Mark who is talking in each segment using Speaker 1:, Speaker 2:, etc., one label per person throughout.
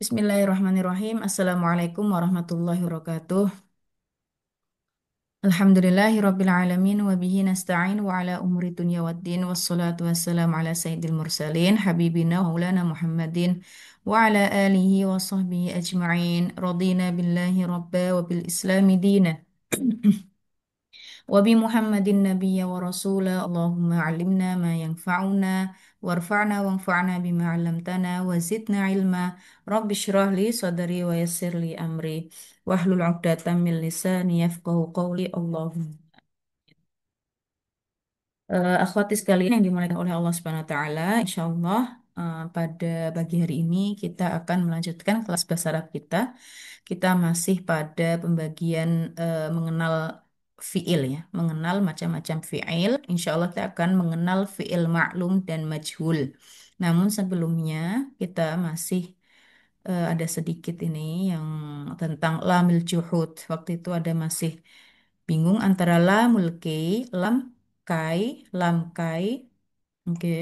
Speaker 1: Bismillahirrahmanirrahim. Assalamualaikum warahmatullahi wabarakatuh. Alhamdulillahirabbil alamin wa bihi nasta'in wa ala umuri dunya waddin wassalatu wassalamu ala sayyidil mursalin habibina wa maulana Muhammadin wa ala alihi wa sahbihi ajma'in. Radina billahi rabba wa bil islami dina. وبمحمد النبي ورسوله اللهم علمنا ما ينفعنا وارفعنا وانفعنا بما علمتنا وزدنا علما رب اشرح لي صدري ويسر لي أمري واحلل عقدة من لساني يفقه قولي اللهم akhwati sekalian yang dimuliakan oleh Allah Subhanahu wa taala, insya Allah pada pagi hari ini kita akan melanjutkan kelas bahasa Arab kita. Kita masih pada pembagian mengenal fiil ya, mengenal macam-macam fiil. Insya Allah kita akan mengenal fiil maklum dan majhul. Namun sebelumnya kita masih ada sedikit ini yang tentang lamil juhud. Waktu itu ada masih bingung antara lamul kei, kai, lam kai, oke,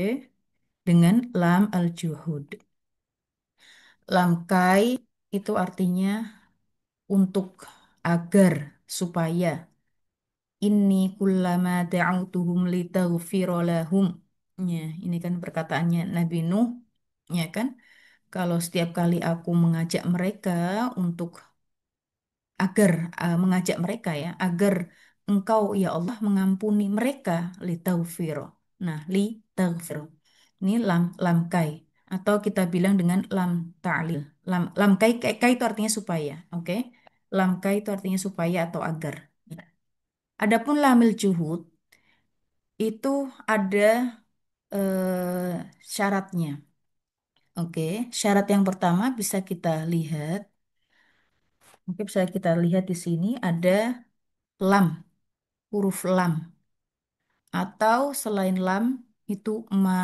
Speaker 1: dengan lam al juhud. Lam kai itu artinya untuk, agar, supaya. Inni kullama da'autuhum litaghfira lahum. Ya, ini kan perkataannya Nabi Nuh, ya kan? Kalau setiap kali aku mengajak mereka untuk, agar, mengajak mereka ya, agar engkau ya Allah mengampuni mereka, litaghfira. Nah, litaghfira. Ini lam kai, atau kita bilang dengan lam ta'lil. Lam kai, kai itu artinya supaya, oke? Lam kai itu artinya supaya atau agar. Adapun lamil juhud itu ada syaratnya. Oke, syarat yang pertama bisa kita lihat, mungkin bisa kita lihat di sini ada lam, huruf lam, atau selain lam itu ma.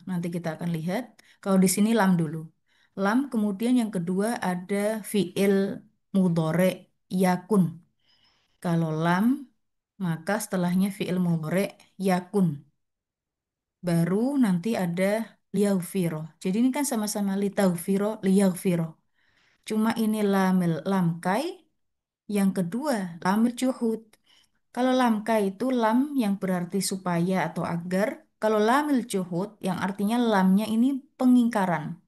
Speaker 1: Nanti kita akan lihat. Kalau di sini lam dulu. Lam, kemudian yang kedua ada fiil mudhore yakun. Kalau lam, maka setelahnya fiil mudhore yakun. Baru nanti ada liyaghfiro. Jadi ini kan sama-sama litaghfiro, liyaghfiro. Cuma ini lam kai, yang kedua lamil juhud. Kalau lam kai itu lam yang berarti supaya atau agar. Kalau lamil juhud yang artinya lamnya ini pengingkaran.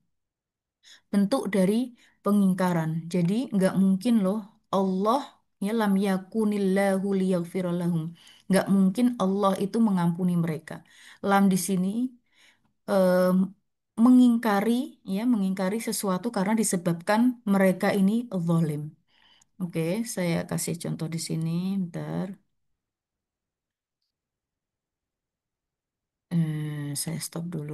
Speaker 1: Bentuk dari pengingkaran. Jadi nggak mungkin loh Allah, ya, lam yakunillahu liyaghfira lahum. Nggak mungkin Allah itu mengampuni mereka. Lam di sini em, mengingkari, ya, mengingkari sesuatu karena disebabkan mereka ini zalim. Oke, saya kasih contoh di sini, bentar. Saya stop dulu.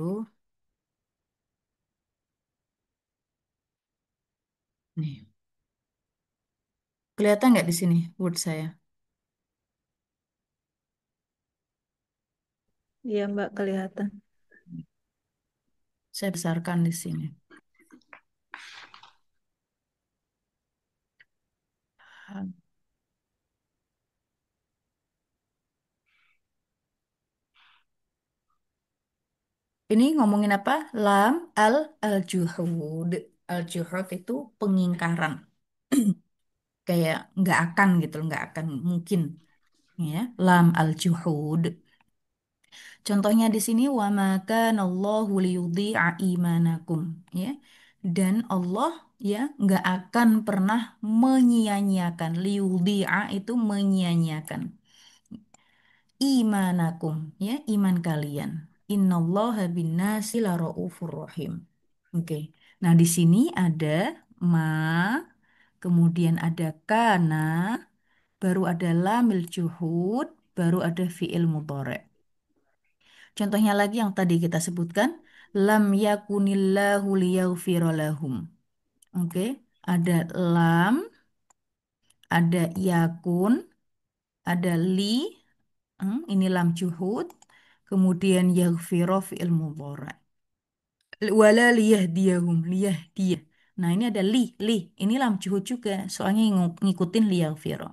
Speaker 1: Nih, kelihatan nggak di sini word saya?
Speaker 2: Iya Mbak, kelihatan.
Speaker 1: Saya besarkan di sini. Ini ngomongin apa? Lam al juhud. Al juhud itu pengingkaran. Kayak nggak akan gitu, nggak akan mungkin. Ya, lam al juhud. Contohnya di sini wa ma kana Allahu liyudhi'a imanakum, ya. Dan Allah, ya, nggak akan pernah menyia-nyiakan. Liyudhi'a itu menyia-nyiakan imanakum, ya, iman kalian. Innallaha binnasi laraufur rahim. Oke. Nah, di sini ada ma, kemudian ada kana, baru ada lamil juhud, baru ada fiil mudhari'. Contohnya lagi yang tadi kita sebutkan, lam yakunillahu liyaghfira lahum. Oke, ada lam, ada yakun, ada li, ini lam juhud, kemudian yaghfira fi'il mudhari'. Wala liyahdiyahum, liyahdiyah. Nah, ini ada li, ini lam juhud juga, soalnya ngikutin liyaghfira.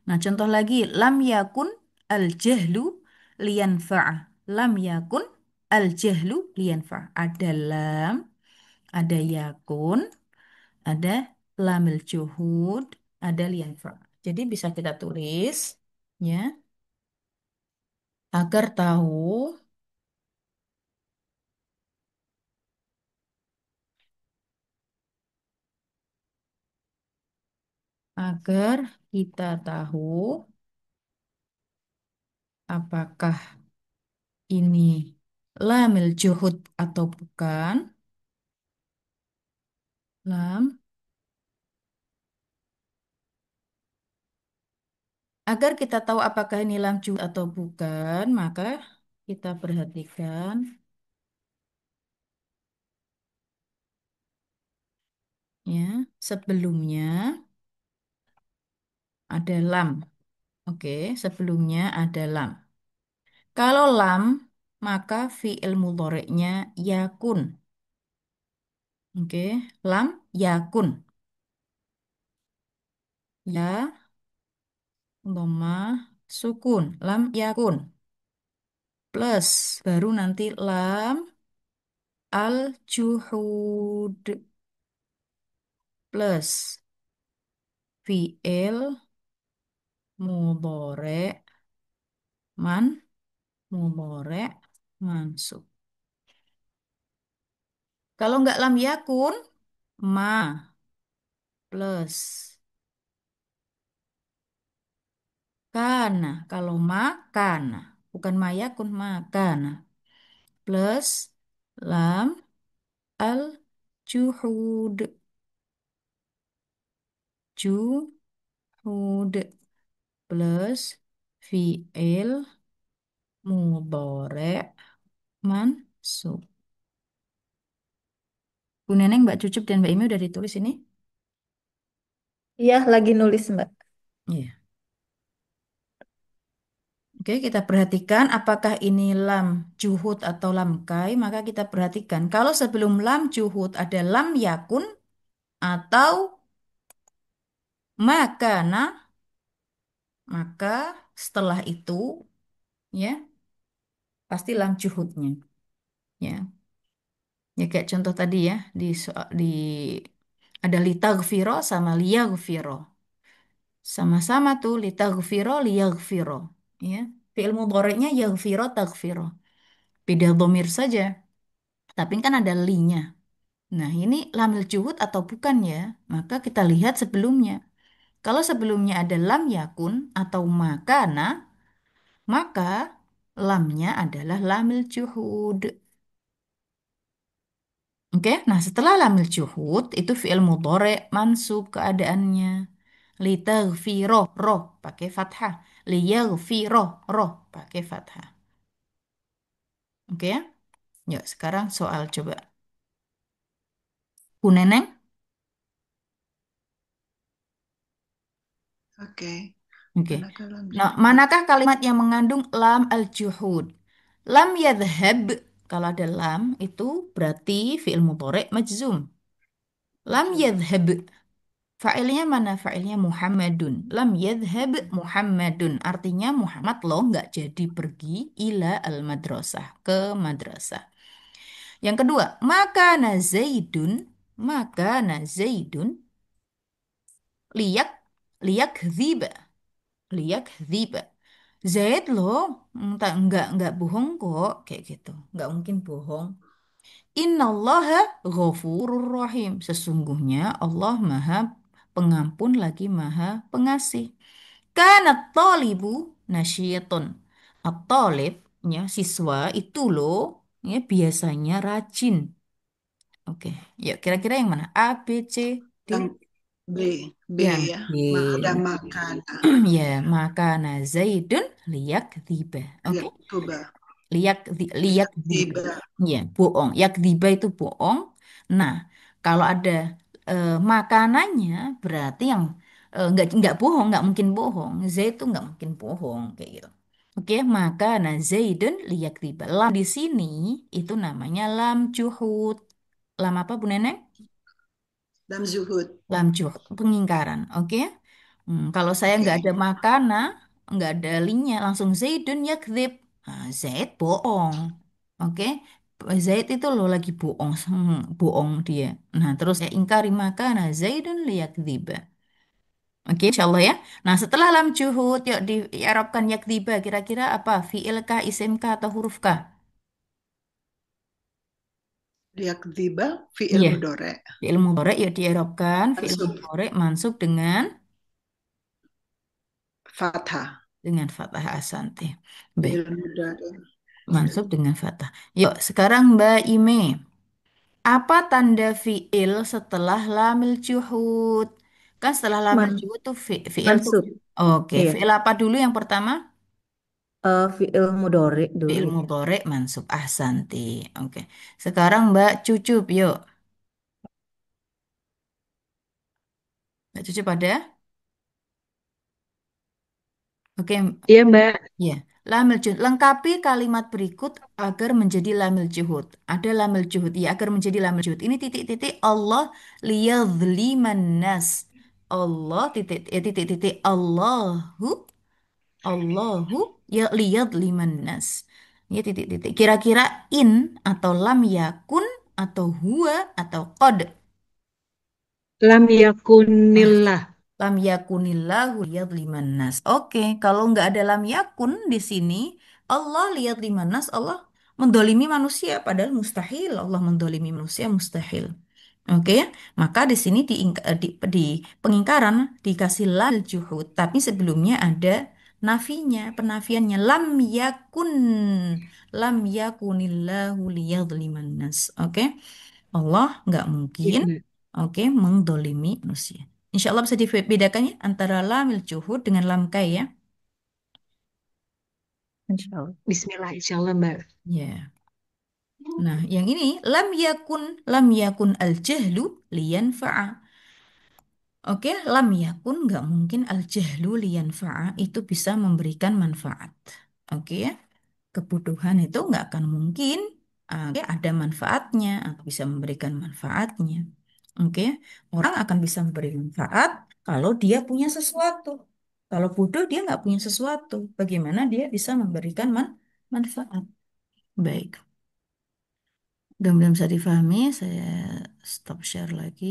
Speaker 1: Nah, contoh lagi, lam yakun al-jahlu liyanfa'ah. Lam yakun al-jahlu liyanfa'ah. Ada lam, ada yakun, ada lamil juhud, ada lianfa. Jadi bisa kita tulis ya agar tahu agar kita tahu apakah ini lamil juhud atau bukan. Lam. Agar kita tahu apakah ini lam juhud atau bukan, maka kita perhatikan ya sebelumnya ada lam. Oke, sebelumnya ada lam. Kalau lam, maka fi'il mudhari'nya yakun. Oke, lam yakun. Ya, dhamma sukun. Lam yakun. Plus, baru nanti lam al-juhud. Plus, fi'il mudhari' man, mudhari' mansub. Kalau nggak lam yakun, ma plus kana. Kalau ma, kana. Bukan ma yakun, ma kana. Plus lam al juhud. Juhud. Plus fi'il mudhari' mansub. Bu Neneng, Mbak Cucup, dan Mbak Imi udah ditulis ini?
Speaker 2: Iya, lagi nulis, Mbak.
Speaker 1: Iya. Oke, kita perhatikan apakah ini lam juhud atau lam kai. Maka kita perhatikan kalau sebelum lam juhud ada lam yakun atau makana, maka setelah itu ya pasti lam juhudnya. Ya, ya kayak contoh tadi ya di ada litaghfiro sama liyaghfiro. Sama-sama tuh litaghfiro liyaghfiro. Ya, fi'il mudhari'nya yaghfiro taghfiro. Beda dhamir saja. Tapi kan ada linya. Nah, ini lamil juhud atau bukan ya? Maka kita lihat sebelumnya. Kalau sebelumnya ada lam yakun atau makana, maka lamnya adalah lamil juhud. Oke, nah setelah lamil juhud itu fi'il mudhari mansub keadaannya. Litaghfiro, roh pakai fathah. Liyaghfiro, roh pakai fathah. Oke ya? Yuk, sekarang soal coba. Bu Neneng?
Speaker 3: Oke,
Speaker 1: Oke.
Speaker 3: manakah lam
Speaker 1: Nah,
Speaker 3: juhud?
Speaker 1: manakah kalimat yang mengandung lam al-juhud? Lam yadhhab. Kalau ada lam itu berarti fi'il mudhari' majzum. Lam
Speaker 3: Betul.
Speaker 1: yadhhab. Fa'ilnya mana? Fa'ilnya Muhammadun. Lam yadhhab
Speaker 3: Mm-mm.
Speaker 1: Muhammadun. Artinya Muhammad loh nggak jadi pergi ila al-madrasah. Ke madrasah. Yang kedua, makana Zaidun. Makana Zaidun. Liyak. Liyak dhiba. Liyak dhiba. Zaid loh, nggak bohong kok kayak gitu, nggak mungkin bohong. Innallaha ghafurur rahim. Sesungguhnya Allah Maha Pengampun lagi Maha Pengasih. Kanat talibu nasyitun. At-talib ya siswa itu loh ya biasanya rajin. Oke, yuk kira-kira yang mana? A, B, C, D?
Speaker 3: Yang B, B
Speaker 1: Yang
Speaker 3: ya.
Speaker 1: B.
Speaker 3: Ada makan.
Speaker 1: Ya, maka Zaidun liyak tiba. Oke.
Speaker 3: Lihat coba.
Speaker 1: Liyak
Speaker 3: Lihat
Speaker 1: diba.
Speaker 3: tiba.
Speaker 1: Ya, bohong. Yak diba itu bohong. Nah, kalau ada makanannya berarti yang nggak bohong, nggak mungkin bohong. Zaid itu nggak mungkin bohong kayak gitu. Oke, maka Zaidun liyak diba. Lam di sini itu namanya lam juhud. Lam apa Bu Neneng?
Speaker 3: Lam zuhud.
Speaker 1: Lam juhud, pengingkaran. Oke. Kalau saya nggak
Speaker 3: Oke.
Speaker 1: ada makana, nggak ada linknya, langsung Zaidun yakdzib. Nah, Zaid bohong. Oke. Zaid itu loh lagi bohong, bohong dia. Nah, terus ya ingkari maka nah Zaidun liyakdziba. Oke, insya Allah ya. Nah, setelah lam juhud, yuk di Arabkan yakdziba. Kira-kira apa? Fi'il kah, isim kah, atau huruf kah?
Speaker 3: Liyakdziba fi'il
Speaker 1: Iya,
Speaker 3: mudore.
Speaker 1: fi'il mudhari yuk di Arabkan. Fi'il
Speaker 3: Mansub
Speaker 1: mudhari mansub
Speaker 3: fathah.
Speaker 1: dengan fathah asanti. Baik,
Speaker 3: Fi'il mudore.
Speaker 1: mansub dengan fathah. Yuk, sekarang Mbak Ime. Apa tanda fi'il setelah lamil juhud? Kan setelah lamil
Speaker 2: Man,
Speaker 1: juhud tuh fi'il tuh.
Speaker 2: mansub.
Speaker 1: Oke,
Speaker 2: Iya.
Speaker 1: fi'il apa dulu yang pertama?
Speaker 2: Fi'il mudhari
Speaker 1: Fi'il
Speaker 2: dulu.
Speaker 1: mudhari mansub ahsanti. Oke. Sekarang Mbak Cucup, yuk. Mbak Cucup ada? Oke,
Speaker 2: Iya, Mbak.
Speaker 1: ya. Lamil juhud. Lengkapi kalimat berikut agar menjadi lamil juhud. Ada lamil juhud. Ya, agar menjadi lamil juhud. Ini titik-titik Allah liyadzliman nas. Allah titik-titik Allahu Allahu ya liyad liman nas. Ya titik-titik. Kira-kira in atau lam yakun atau huwa atau qad.
Speaker 2: Lam
Speaker 1: Nah,
Speaker 2: yakunillah.
Speaker 1: lam yakunillahu liyad liman nas. Oke, kalau nggak ada lam yakun di sini, Allah liyad liman nas, Allah mendolimi manusia. Padahal mustahil Allah mendolimi manusia, mustahil. Oke ya, maka di sini di pengingkaran dikasih lam juhud, tapi sebelumnya ada nafinya, penafiannya lam yakunillahu liyadliman nas. Oke, Allah nggak
Speaker 2: Iya,
Speaker 1: mungkin,
Speaker 2: Mbak.
Speaker 1: oke, mendolimi manusia. Insya Allah bisa dibedakan ya antara lamil juhud dengan lam kai ya.
Speaker 2: Insya Allah. Bismillah, insya Allah, Mbak.
Speaker 1: Ya. Nah, yang ini lam yakun al jahlu liyanfa'a. Oke, lam yakun nggak mungkin al-jahlu liyanfa'a itu bisa memberikan manfaat. Oke ya, kebutuhan itu nggak akan mungkin oke, ada manfaatnya atau bisa memberikan manfaatnya. Oke, ya. Orang akan bisa memberi manfaat kalau dia punya sesuatu. Kalau bodoh dia nggak punya sesuatu. Bagaimana dia bisa memberikan manfaat? Baik, mudah-mudahan bisa difahami. Saya stop share lagi.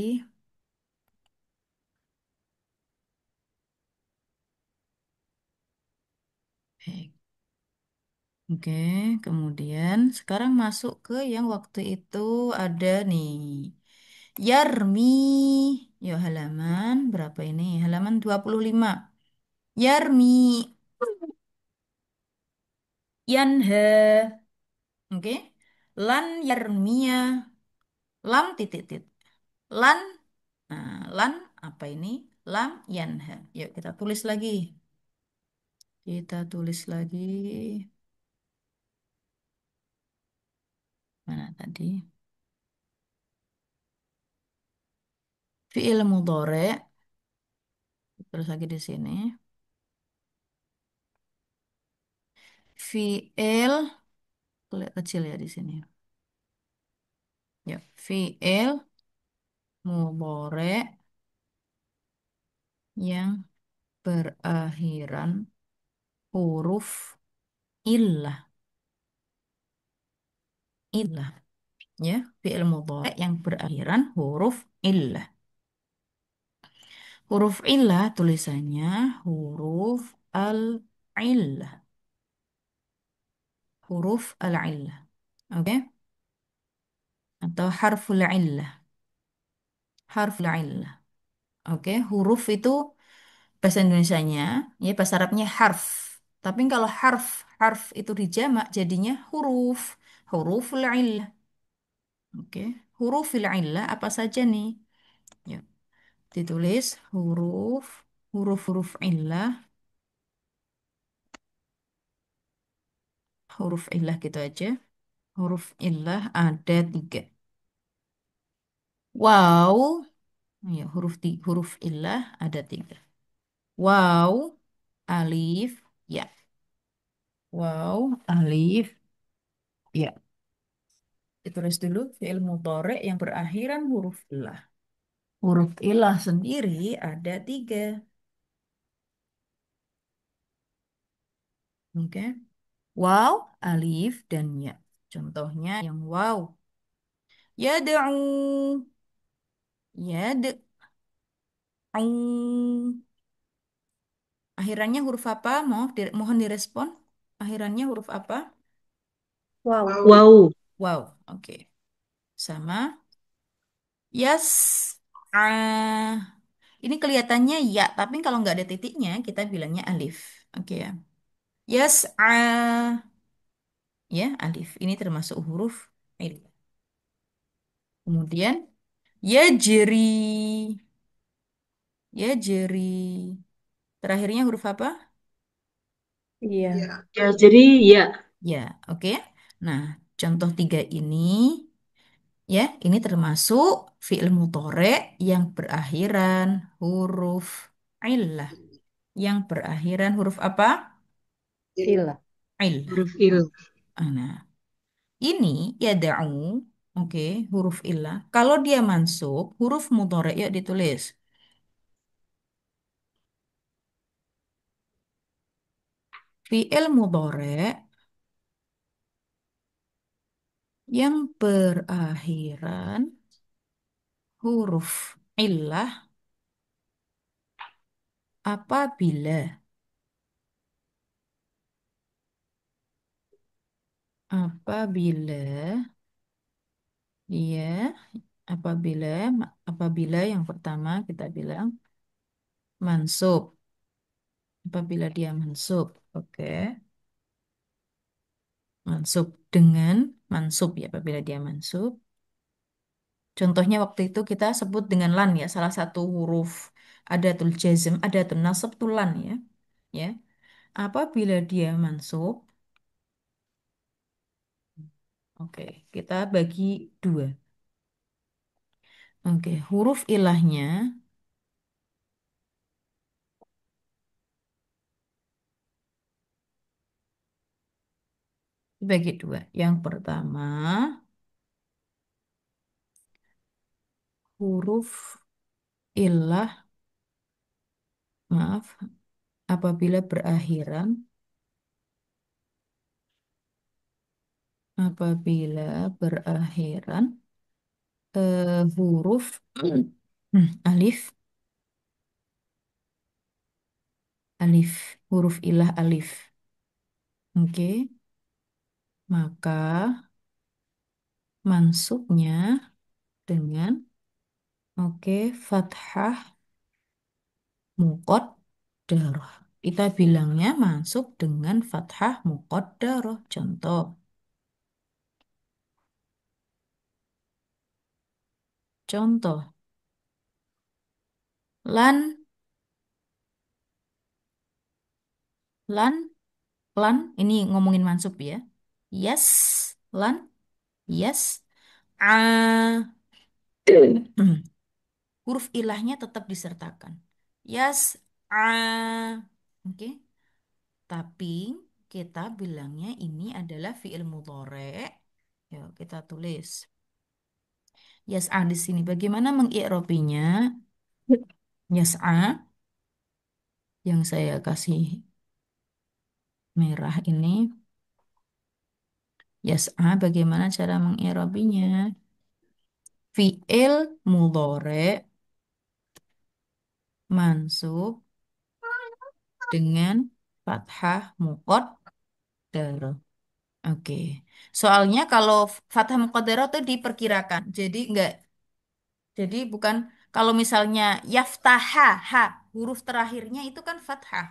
Speaker 1: Baik. Oke, kemudian sekarang masuk ke yang waktu itu ada nih. Yarmi. Yuk halaman berapa ini? Halaman 25. Yarmi. Yanha. Oke. Lan yarmiya. Lam titik titik. Lan. Lan apa ini? Lam yanha. Yuk kita tulis lagi. Kita tulis lagi. Mana tadi? Fi'il mudhari. Terus lagi di sini. Fi'il kecil ya di sini. Ya, fi'il mudhari yang berakhiran huruf illah. Illah, ya. Fi'il mudhari yang berakhiran huruf illah. Huruf illah tulisannya huruf al-illah. Huruf al-illah. Oke? Atau harful illah. Harful illah. Oke, huruf itu bahasa Indonesianya, ya bahasa Arabnya harf. Tapi kalau harf itu dijamak jadinya huruf, huruful illah. Oke, hurufil illah apa saja nih? Ya, ditulis huruf illah, huruf illah gitu aja. Huruf illah ada tiga. Wow, ya huruf illah ada tiga. Wow, alif, ya. Wow, alif, ya. Ditulis dulu fi'il mudhari yang berakhiran huruf ilah. Huruf ilah sendiri ada tiga. Oke. Waw, alif, dan ya. Contohnya yang wow. Yad'u. Yad'u. Akhirannya huruf apa? Mohon direspon. Akhirannya huruf apa?
Speaker 2: Wow.
Speaker 3: Wow.
Speaker 2: Wow.
Speaker 1: Wow. Oke. Sama. Yes. Ini kelihatannya ya, tapi kalau nggak ada titiknya, kita bilangnya alif. Oke ya. Yes. Ya, alif. Ini termasuk huruf il. Kemudian, ya jeri. Ya jeri. Terakhirnya huruf apa?
Speaker 2: Iya.
Speaker 3: Ya.
Speaker 2: Ya, jadi ya.
Speaker 1: Ya, oke. Nah, contoh tiga ini, ya, ini termasuk fi'il mudhari yang berakhiran huruf illah. Yang berakhiran huruf apa?
Speaker 3: Il.
Speaker 2: Il.
Speaker 1: Illah.
Speaker 2: Huruf il.
Speaker 1: Nah, ini yada'u, oke, huruf illah. Kalau dia mansub, huruf mudhari yuk ditulis. Fi'il mudhari yang berakhiran huruf illah apabila apabila dia apabila apabila yang pertama kita bilang mansub. Apabila dia mansub, oke. Mansub dengan mansub ya apabila dia mansub. Contohnya waktu itu kita sebut dengan lan ya, salah satu huruf adatul jazm, adatul nasab tuh lan ya. Ya. Apabila dia mansub, oke, kita bagi dua. Oke, huruf ilahnya dibagi dua. Yang pertama, huruf ilah, maaf, apabila berakhiran, apabila berakhiran huruf alif, alif, huruf ilah alif. Oke, maka mansubnya dengan oke fathah muqaddarah. Kita bilangnya mansub dengan fathah muqaddarah. Contoh, contoh, lan, lan, lan. Ini ngomongin mansub ya. Yes, lan, yes. A. Huruf ilahnya tetap disertakan. Yes, a. Oke. Tapi kita bilangnya ini adalah fi'il mudhari. Yuk, kita tulis. Yas'a di sini. Bagaimana mengi'robinya? Yas'a yang saya kasih merah ini. Yas'a bagaimana cara mengi'robinya? Fi'il mudhari mansub dengan fathah muqaddarah. Oke. Soalnya kalau fathah muqaddarah itu diperkirakan. Jadi bukan kalau misalnya yaftaha ha huruf terakhirnya itu kan fathah.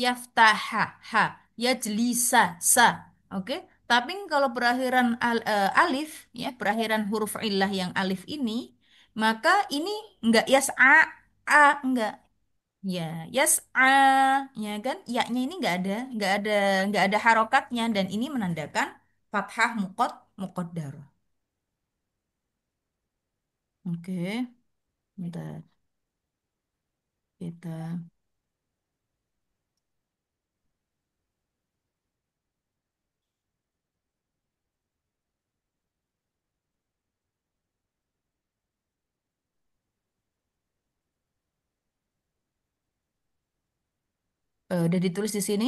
Speaker 1: Yaftaha ha yajlisa sa. Oke. Tapi kalau berakhiran alif ya, berakhiran huruf illah yang alif ini, maka ini enggak yas'a enggak. Ya, yas'a ya kan? Ya-nya ini enggak ada harokatnya dan ini menandakan fathah muqaddar. Oke. Bentar, kita udah ditulis di sini.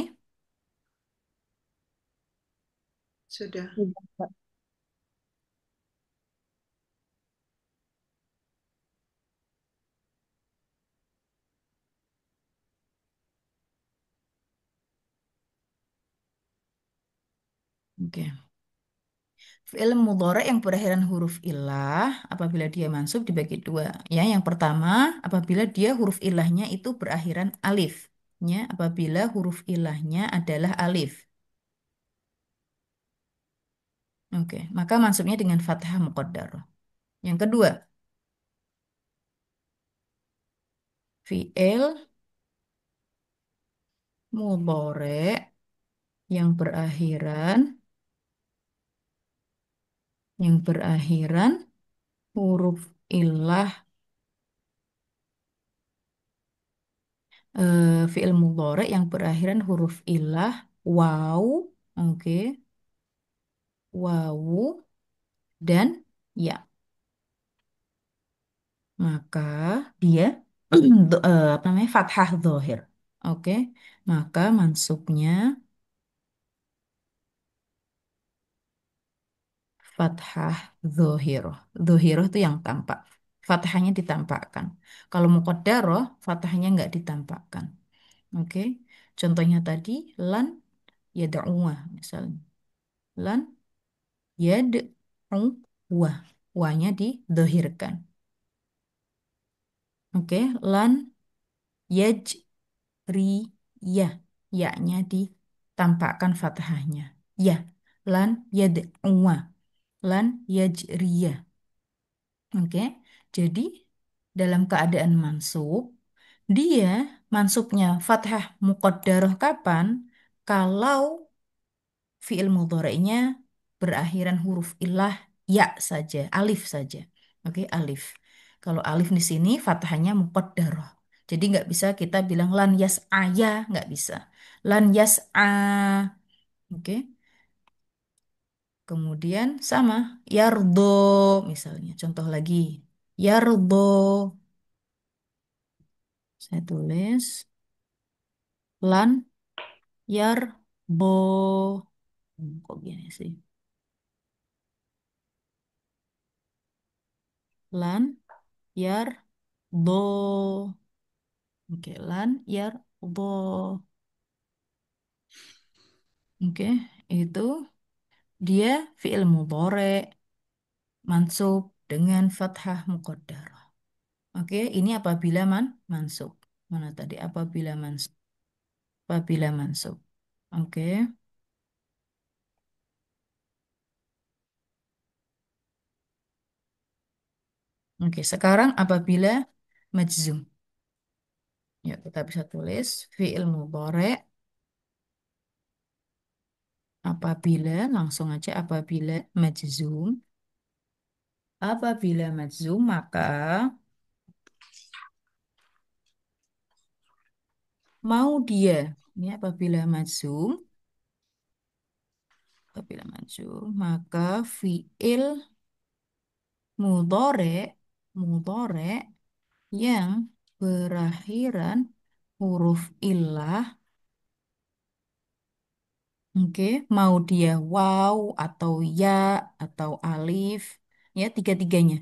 Speaker 3: Sudah.
Speaker 2: Iya, Kak.
Speaker 1: Oke. Fi'il mudhari yang berakhiran huruf ilah apabila dia mansub dibagi dua. Ya, yang pertama apabila dia huruf ilahnya itu berakhiran alif. Ya, apabila huruf ilahnya adalah alif. Oke, maka mansubnya dengan fathah muqaddarah. Yang kedua, fi'il mudhari yang berakhiran huruf ilah fi'il mudhari yang berakhiran huruf ilah waw, oke, wawu dan ya. Maka dia apa namanya fathah dhohir. Oke, maka mansubnya fathah dhohiroh. Dhohiroh itu yang tampak. Fathahnya ditampakkan. Kalau muqaddaroh, fathahnya nggak ditampakkan. Oke, contohnya tadi lan yad'uwah misalnya. Lan yad'uwah. Wahnya didhohirkan. Oke, lan yajriyah. Ya-nya ditampakkan fathahnya. Ya, lan yad'uwah. Lan yajriyah. Oke, jadi dalam keadaan mansub, dia mansubnya fathah muqaddarah kapan? Kalau fiil mudhari'nya berakhiran huruf ilah ya saja, alif saja. Oke, alif. Kalau alif di sini fathahnya muqaddarah. Jadi nggak bisa kita bilang lan yas'aya, nggak bisa. Lan yas'a. Oke. Kemudian sama yardo misalnya. Contoh lagi. Yardo. Saya tulis lan yarbo. Kok gini sih? Lan yardo. Oke, lan yardo. Oke, itu dia fi'il mudhari mansub dengan fathah muqaddarah. Oke, ini apabila mansub. Mana tadi apabila mansub? Apabila mansub. Oke. Oke, sekarang apabila majzum. Ya, kita bisa tulis fi'il mudhari apabila langsung aja apabila majzum. Apabila majzum maka mau dia ini apabila majzum maka fi'il mudhari yang berakhiran huruf illah. Oke, mau dia waw atau ya atau alif, ya tiga-tiganya.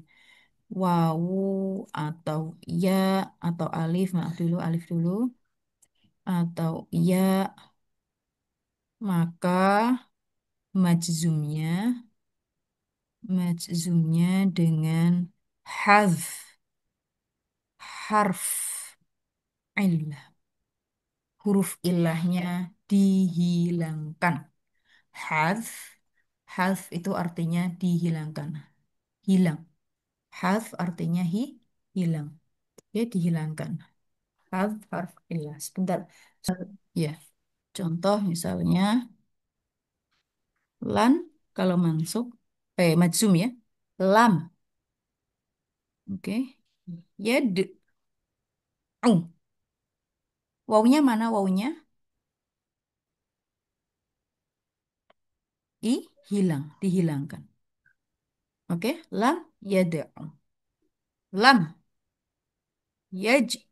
Speaker 1: Wawu atau ya atau alif, maaf dulu, alif dulu, atau ya, maka majzumnya, majzumnya dengan hazf, harf illah. Huruf ilahnya dihilangkan. Hazf, hazf itu artinya dihilangkan, hilang. Hazf artinya hilang. Ya, dihilangkan. Hazf harf ilah. Sebentar. Ya, contoh misalnya lan kalau mansub, majzum ya. Lam. Oke. Yad. Wawunya mana wawunya? Hilang, dihilangkan. Oke, lam yad'u. Lam yajri.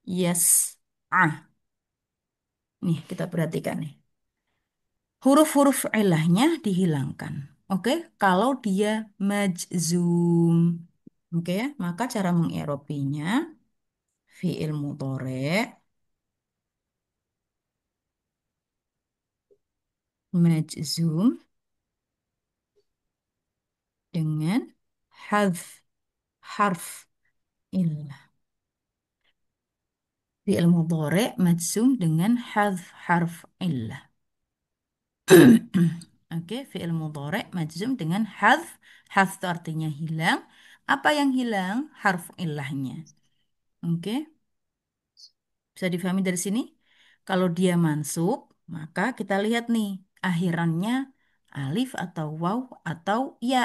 Speaker 1: Yes. Ah, nih kita perhatikan nih. Huruf-huruf ilahnya dihilangkan. Oke, kalau dia majzum. Oke ya, maka cara mengeropinya fiil mudhari' majzum dengan hadf harf illah. Fiil mudhari' majzum dengan hadf harf illah. Oke, fiil mudhari' majzum dengan hadf. Hadf itu artinya hilang. Apa yang hilang? Harf illahnya. Oke, bisa difahami dari sini? Kalau dia mansub, maka kita lihat nih, akhirannya alif atau waw atau ya.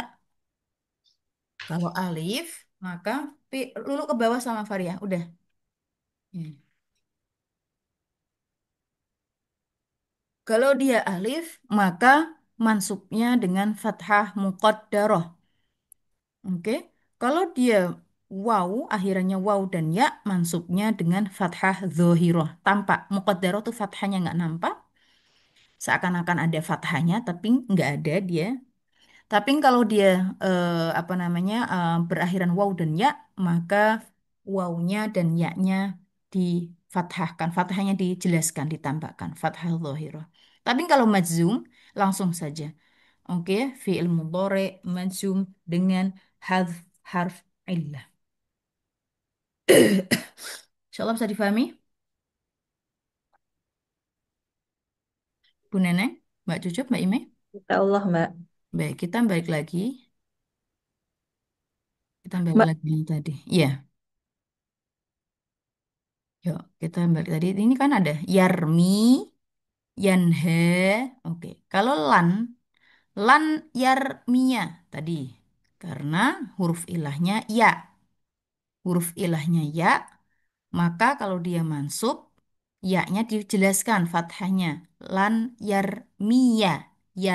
Speaker 1: Kalau alif, maka lulu ke bawah sama Faria. Udah. Hmm. Kalau dia alif, maka mansubnya dengan fathah muqaddarah. Oke. Kalau dia waw, akhirannya waw dan ya, mansubnya dengan fathah dzohiroh. Tampak. Muqaddarah tuh fathahnya nggak nampak. Seakan-akan ada fathahnya, tapi nggak ada dia. Tapi kalau dia apa namanya berakhiran waw dan ya, maka wawnya dan ya-nya difathahkan, fathahnya dijelaskan, ditambahkan, fathah dzohiroh. Tapi kalau majzum langsung saja. Oke, fi'il mudhari majzum dengan hadf harf illah. Insyaallah bisa difahami, Bu Neneng, Mbak Cucup, Mbak Ime.
Speaker 2: Insya Allah, Mbak.
Speaker 1: Baik, kita balik lagi. Kita balik
Speaker 2: Mbak,
Speaker 1: lagi yang tadi. Iya. Yuk, kita balik tadi. Ini kan ada Yarmi, Yanhe. Oke, kalau lan Yarmia tadi. Karena huruf ilahnya ya. Huruf ilahnya ya, maka kalau dia mansub, ya-nya dijelaskan fathahnya. Lan Yarmia, ya.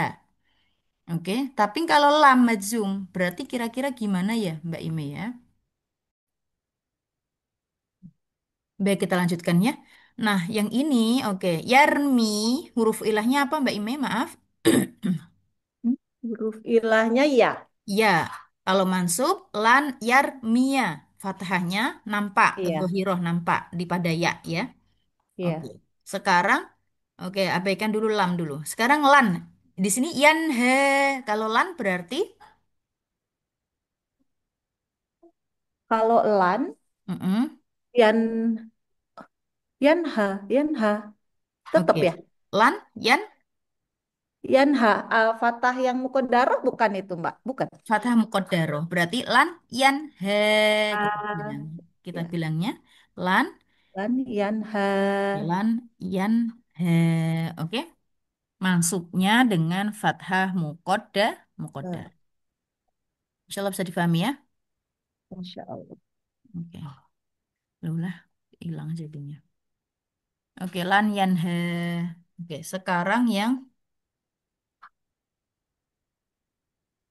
Speaker 1: Oke, tapi kalau lam majzum, berarti kira-kira gimana ya, Mbak Ime ya? Baik, kita lanjutkan ya. Nah, yang ini, oke. Yarmi, huruf ilahnya apa Mbak Ime? Maaf.
Speaker 2: huruf ilahnya ya.
Speaker 1: Ya, kalau mansub, lan yarmia. Fathahnya nampak,
Speaker 2: Iya,
Speaker 1: dzohiroh nampak di pada ya, ya. Oke.
Speaker 2: iya.
Speaker 1: Sekarang, oke, abaikan dulu lam dulu. Sekarang lan. Di sini yanhe. Kalau lan berarti,
Speaker 2: Kalau lan,
Speaker 1: mm-mm.
Speaker 2: yan, yanha, tetap
Speaker 1: Oke.
Speaker 2: ya.
Speaker 1: Lan, yan,
Speaker 2: Yanha, fatah yang mukodaroh bukan itu, Mbak? Bukan.
Speaker 1: fathah muqaddaroh. Berarti lan, yan, he. Kita
Speaker 2: Ah,
Speaker 1: bilang. Kita
Speaker 2: ya.
Speaker 1: bilangnya lan,
Speaker 2: Lan yanha.
Speaker 1: lan, yan, he. Oke. Mansubnya dengan fathah muqaddar.
Speaker 2: Nah,
Speaker 1: Insya Allah bisa difahami ya.
Speaker 2: Masya Allah.
Speaker 1: Oke. Udah hilang jadinya. Oke, lan, yan, he. Oke, sekarang yang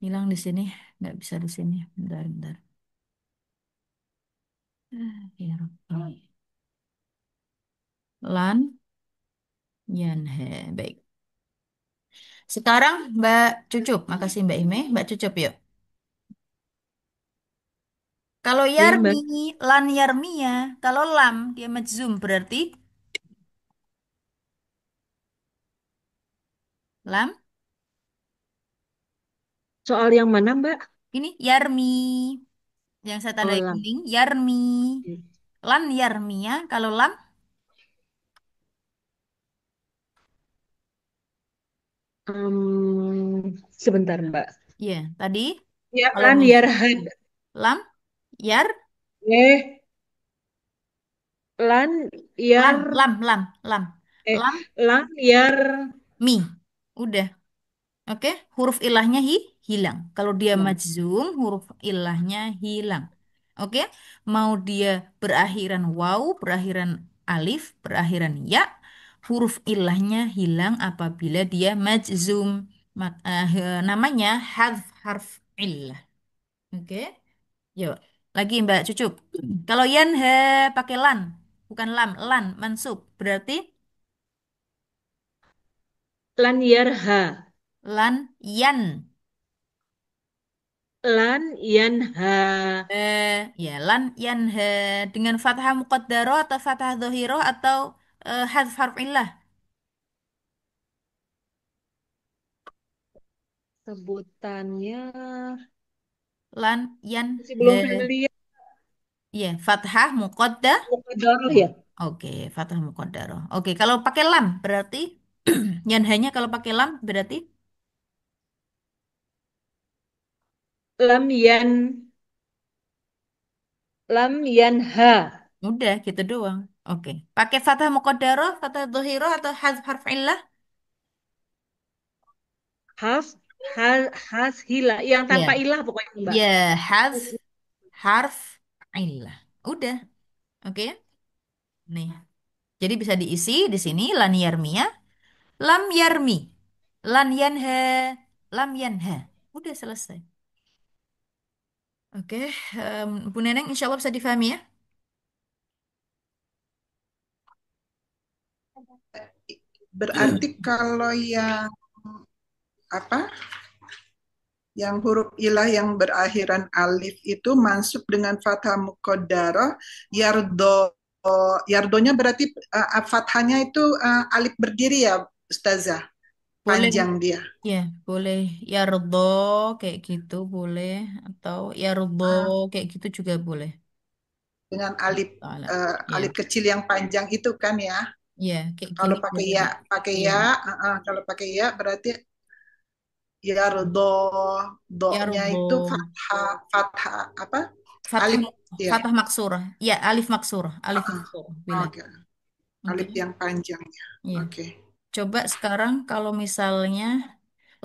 Speaker 1: hilang di sini. Nggak bisa di sini. Bentar, bentar. Ya Rabbi. Lan, yan, he. Baik. Sekarang Mbak Cucup, makasih Mbak Ime. Mbak Cucup yuk. Kalau
Speaker 2: Iya,
Speaker 1: Yarmi,
Speaker 2: Mbak.
Speaker 1: lan Yarmia. Kalau lam, dia majzum berarti lam.
Speaker 2: Soal yang mana, Mbak?
Speaker 1: Ini Yarmi. Yang saya
Speaker 2: Oh,
Speaker 1: tandai
Speaker 2: lam.
Speaker 1: kuning, Yarmi.
Speaker 2: Hmm.
Speaker 1: Lan Yarmia. Kalau lam,
Speaker 2: Sebentar, Mbak.
Speaker 1: ya tadi.
Speaker 2: Ya,
Speaker 1: Kalau
Speaker 2: lan
Speaker 1: majzum,
Speaker 2: yarhad.
Speaker 1: lam, yar,
Speaker 2: Lan yar,
Speaker 1: lam.
Speaker 2: eh,
Speaker 1: Lam,
Speaker 2: lan yar.
Speaker 1: mi. Udah. Oke, huruf ilahnya hilang. Kalau dia
Speaker 2: Nah,
Speaker 1: majzum, huruf ilahnya hilang. Oke, mau dia berakhiran waw, berakhiran alif, berakhiran ya, huruf ilahnya hilang apabila dia majzum. Namanya hadf harf illah. Oke, yuk. Lagi Mbak Cucup. Kalau yanha pakai lan, bukan lam, lan, mansub. Berarti
Speaker 4: Lan yarha.
Speaker 1: lan yan.
Speaker 4: Lan yanha.
Speaker 1: Ya, lan yan he. Dengan fathah muqaddaroh atau fathah dhohiroh atau hadf harf illah.
Speaker 4: Sebutannya
Speaker 1: Lan yan
Speaker 4: masih
Speaker 1: he.
Speaker 4: belum familiar.
Speaker 1: Iya, fathah muqaddah.
Speaker 4: Muqaddarah
Speaker 1: Ya.
Speaker 4: ya.
Speaker 1: Oke, fathah muqaddaroh. Oke, kalau pakai lam berarti yan hanya kalau pakai lam berarti
Speaker 4: Lam yan lam yanha.
Speaker 1: udah gitu doang. Oke. Pakai fathah muqaddaroh, fathah dhohiroh atau hadf harf illah?
Speaker 4: Has has hila yang tanpa
Speaker 1: Ya.
Speaker 4: ilah pokoknya Mbak.
Speaker 1: Ya, hadf harf illah. Udah. Oke. Nih. Jadi bisa diisi di sini lan yarmia, lam yarmi, lan yanha, lam yanha. Udah selesai. Oke, Bu Neneng insya Allah bisa difahami ya?
Speaker 3: Berarti kalau yang apa? Yang huruf ilah yang berakhiran alif itu masuk dengan fathah muqaddarah, yardo. Yardonya berarti fathahnya itu alif berdiri ya, Ustazah.
Speaker 1: Boleh,
Speaker 3: Panjang dia.
Speaker 1: ya, boleh yardo kayak gitu boleh atau yardo
Speaker 3: Ah,
Speaker 1: kayak gitu juga boleh.
Speaker 3: dengan alif
Speaker 1: Soalnya,
Speaker 3: alif
Speaker 1: ya,
Speaker 3: kecil yang panjang itu kan ya.
Speaker 1: ya kayak
Speaker 3: Kalau
Speaker 1: gini
Speaker 3: pakai
Speaker 1: boleh.
Speaker 3: ya, pakai
Speaker 1: Ya,
Speaker 3: ya, kalau pakai ya berarti yardo. Do-nya itu
Speaker 1: yardo,
Speaker 3: fathah, fathah apa?
Speaker 1: fathah,
Speaker 3: Alif ya.
Speaker 1: fathah maksurah, ya alif maksurah, alif
Speaker 3: Ah,
Speaker 1: maksurah bila.
Speaker 3: Oke,
Speaker 1: Oke,
Speaker 3: alif yang panjangnya.
Speaker 1: ya.
Speaker 3: Oke.
Speaker 1: Coba sekarang kalau misalnya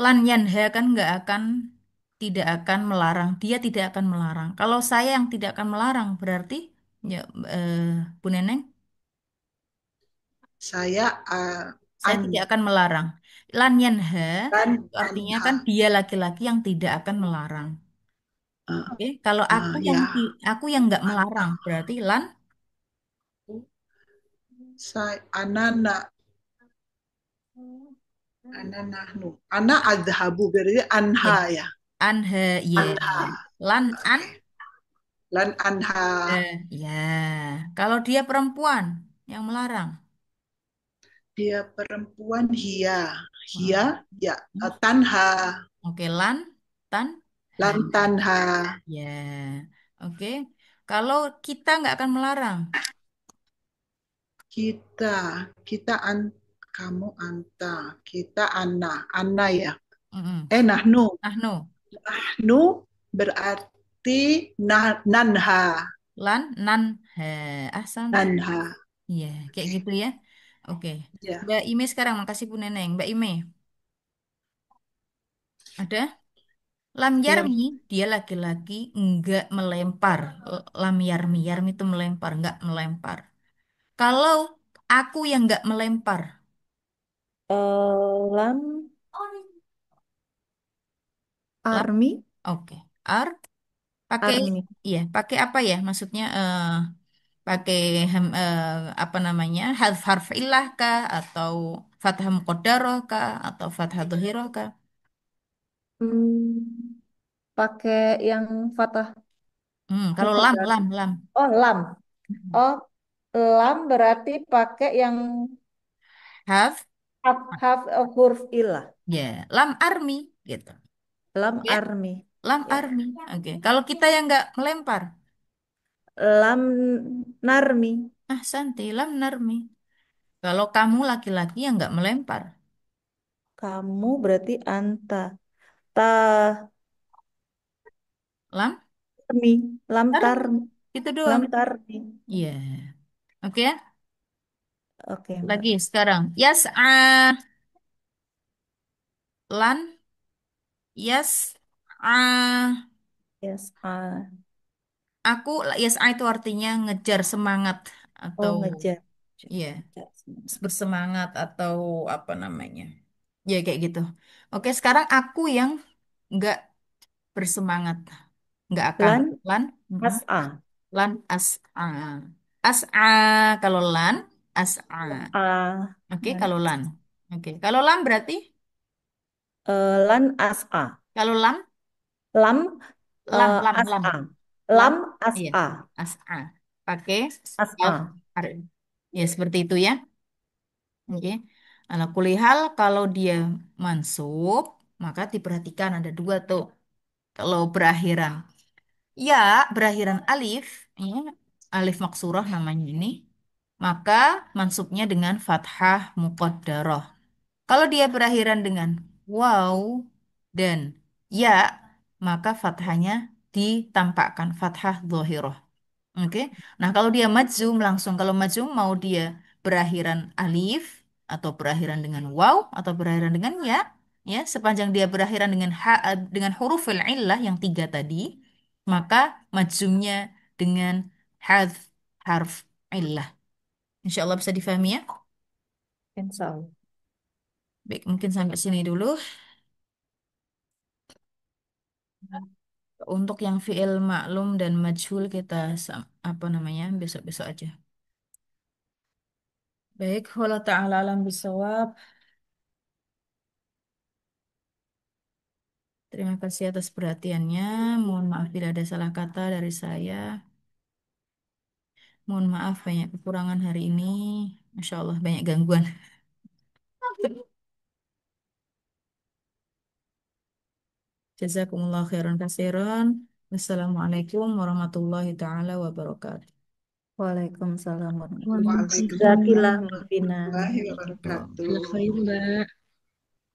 Speaker 1: Lan Yanha kan nggak akan, tidak akan melarang. Dia tidak akan melarang. Kalau saya yang tidak akan melarang, berarti ya eh, Bu Neneng,
Speaker 3: Saya
Speaker 1: saya
Speaker 3: an
Speaker 1: tidak akan melarang. Lan Yanha
Speaker 3: dan
Speaker 1: itu artinya
Speaker 3: anha.
Speaker 1: kan dia laki-laki yang tidak akan melarang.
Speaker 3: Eh,
Speaker 1: Oke, kalau
Speaker 3: ya,
Speaker 1: aku yang nggak
Speaker 3: anta.
Speaker 1: melarang, berarti lan
Speaker 3: Saya anana, ananahnu. Ana adhabu berarti
Speaker 1: ya
Speaker 3: anha ya.
Speaker 1: anha ya
Speaker 3: Anha.
Speaker 1: lan an
Speaker 3: Oke. Lan anha.
Speaker 1: ya. Kalau dia perempuan yang melarang.
Speaker 3: Dia perempuan hia.
Speaker 1: Heeh.
Speaker 3: Hia ya, tanha.
Speaker 1: Oke, lan tan ha.
Speaker 3: Lan tanha.
Speaker 1: Ya, oke. Kalau kita nggak akan melarang.
Speaker 3: Kita, kita kamu anta, kita ana, ana ya.
Speaker 1: Mm-mm.
Speaker 3: Nahnu,
Speaker 1: Nah, no.
Speaker 3: nahnu berarti nanha,
Speaker 1: Lan, nan, he. Ahsan.
Speaker 3: nanha.
Speaker 1: Iya, kayak
Speaker 3: Oke,
Speaker 1: gitu ya. Oke.
Speaker 3: ya,
Speaker 1: Mbak Ime sekarang, makasih Bu Neneng. Mbak Ime, ada? Lam
Speaker 3: ya.
Speaker 1: Yarmi, dia laki-laki nggak melempar. Lam Yarmi, Yarmi itu melempar, nggak melempar. Kalau aku yang nggak melempar,
Speaker 2: Lam
Speaker 1: lam,
Speaker 2: Army,
Speaker 1: oke. Ar, pakai,
Speaker 2: Army.
Speaker 1: iya, pakai apa ya? Maksudnya, pakai apa namanya harf harf ilah kah atau fathah muqaddarah kah atau fathah dhahirah kah?
Speaker 2: Pakai yang Fatah
Speaker 1: Kalau lam
Speaker 2: Muqaddar.
Speaker 1: lam lam
Speaker 2: Oh, lam. Oh, lam berarti pakai yang
Speaker 1: have
Speaker 2: have a huruf ilah.
Speaker 1: ya lam army gitu
Speaker 2: Lam
Speaker 1: ya,
Speaker 2: Army.
Speaker 1: lam
Speaker 2: Ya.
Speaker 1: army. Oke, kalau kita yang nggak melempar,
Speaker 2: Lam Narmi.
Speaker 1: santai lam narmi. Kalau kamu laki-laki yang nggak melempar,
Speaker 2: Kamu berarti Anta. Ta
Speaker 1: lam
Speaker 2: Tarmi. Lam
Speaker 1: army
Speaker 2: Tarmi.
Speaker 1: itu doang.
Speaker 2: Lam Tarmi.
Speaker 1: Iya, oke.
Speaker 2: Oke, Mbak.
Speaker 1: Lagi sekarang lan yas
Speaker 2: Yes.
Speaker 1: aku, yes, itu artinya ngejar semangat
Speaker 2: Oh,
Speaker 1: atau
Speaker 2: ngejar.
Speaker 1: ya
Speaker 2: Ngejar.
Speaker 1: bersemangat atau apa namanya. Ya kayak gitu. Oke, sekarang aku yang nggak bersemangat, nggak akan
Speaker 2: Lan
Speaker 1: lan mm-mm.
Speaker 2: As'a.
Speaker 1: Lan as As'a kalau lan, as'a.
Speaker 2: A.
Speaker 1: Oke, kalau lan. Oke, kalau lam berarti
Speaker 2: Lan as'a.
Speaker 1: kalau lam,
Speaker 2: Lam
Speaker 1: lam.
Speaker 2: as'a.
Speaker 1: Lam,
Speaker 2: Lam
Speaker 1: iya,
Speaker 2: as'a.
Speaker 1: as'a. Pakai kaf.
Speaker 2: As'a.
Speaker 1: Ya, seperti itu ya. Oke. Ala kulihal kalau dia mansub, maka diperhatikan ada dua tuh. Kalau berakhiran ya, berakhiran alif, ya, alif maksurah namanya ini, maka mansubnya dengan fathah muqaddarah. Kalau dia berakhiran dengan waw dan ya, maka fathahnya ditampakkan fathah dhahirah. Oke. Nah, kalau dia majzum langsung, kalau majzum mau dia berakhiran alif atau berakhiran dengan waw atau berakhiran dengan ya, sepanjang dia berakhiran dengan dengan huruf illah yang tiga tadi, maka majzumnya dengan hadf harf illah. Insya Allah bisa difahami ya.
Speaker 2: Insya Allah.
Speaker 1: Baik, mungkin sampai sini dulu. Untuk yang fiil maklum dan majhul kita apa namanya besok-besok aja. Baik, wallahu ta'ala alam bisawab. Terima kasih atas perhatiannya. Mohon maaf bila ada salah kata dari saya. Mohon maaf banyak kekurangan hari ini. Masya Allah banyak gangguan. Jazakumullah khairan kasiran. Wassalamualaikum warahmatullahi taala wabarakatuh.
Speaker 2: Waalaikumsalam warahmatullahi wabarakatuh.
Speaker 3: Waalaikumsalam
Speaker 2: Jazakillah Mbak Vina.
Speaker 3: warahmatullahi
Speaker 4: Ala
Speaker 3: wabarakatuh.
Speaker 4: khair, Mbak.